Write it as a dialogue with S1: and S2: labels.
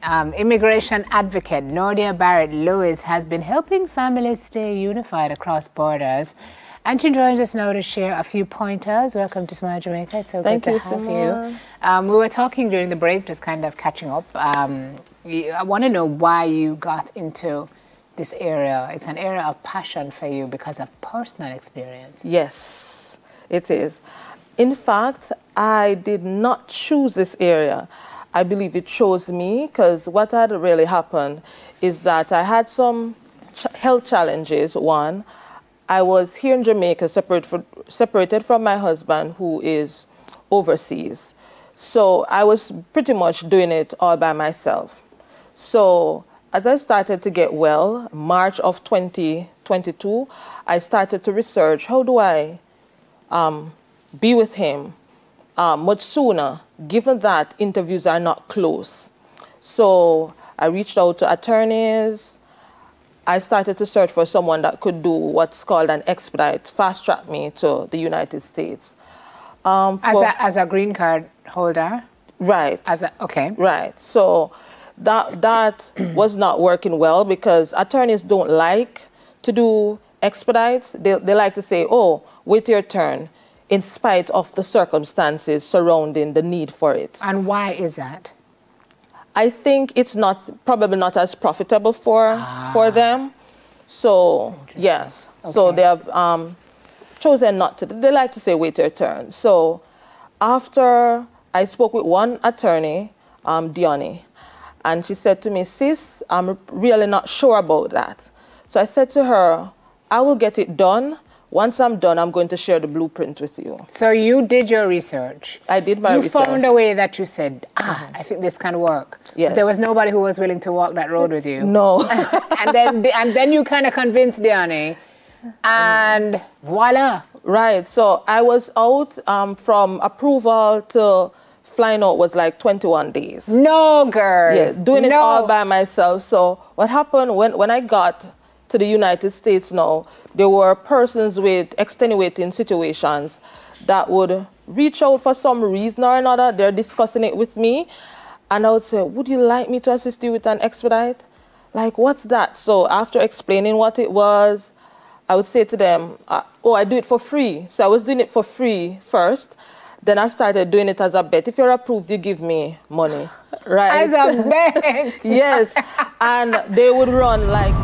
S1: immigration advocate Nordia Barrett-Lewis has been helping families stay unified across borders. And she joins us now to share a few pointers. Welcome to Smile Jamaica. It's so good to have you. We were talking during the break, just kind of catching up. I want to know why you got into this area. It's an area of passion for you because of personal experience.
S2: Yes, it is. In fact, I did not choose this area. I believe it chose me, because what had really happened is that I had some health challenges. One, I was here in Jamaica, separated from my husband, who is overseas. So I was pretty much doing it all by myself. So as I started to get well, March of 2022, I started to research, how do I be with him much sooner, given that interviews are not close. So I reached out to attorneys. I started to search for someone that could do what's called an expedite, fast track me to the United States.
S1: As a green card holder?
S2: Right.
S1: Okay.
S2: Right. So that was not working well, because attorneys don't like to do expedites. They like to say, oh, wait your turn, in spite of the circumstances surrounding the need for it.
S1: And why is that?
S2: I think it's probably not as profitable for them. So, yes. Okay. So they have chosen not to. They like to say, wait your turn. So after I spoke with one attorney, Dione, and she said to me, sis, I'm really not sure about that. So I said to her, I will get it done. Once I'm done, I'm going to share the blueprint with you.
S1: So you did your research.
S2: I did my research.
S1: You found a way that you said, I think this can work.
S2: Yes.
S1: But there was nobody who was willing to walk that road with you.
S2: No.
S1: and then you kind of convinced Dione, and voila.
S2: Right. So I was out from approval to flying out was like 21 days.
S1: No, girl.
S2: Yeah, doing it all by myself. So what happened when I got to the United States now, there were persons with extenuating situations that would reach out for some reason or another. They're discussing it with me. And I would say, would you like me to assist you with an expedite? Like, what's that? So after explaining what it was, I would say to them, oh, I do it for free. So I was doing it for free first. Then I started doing it as a bet. If you're approved, you give me money. Right?
S1: As a bet?
S2: Yes. And they would run like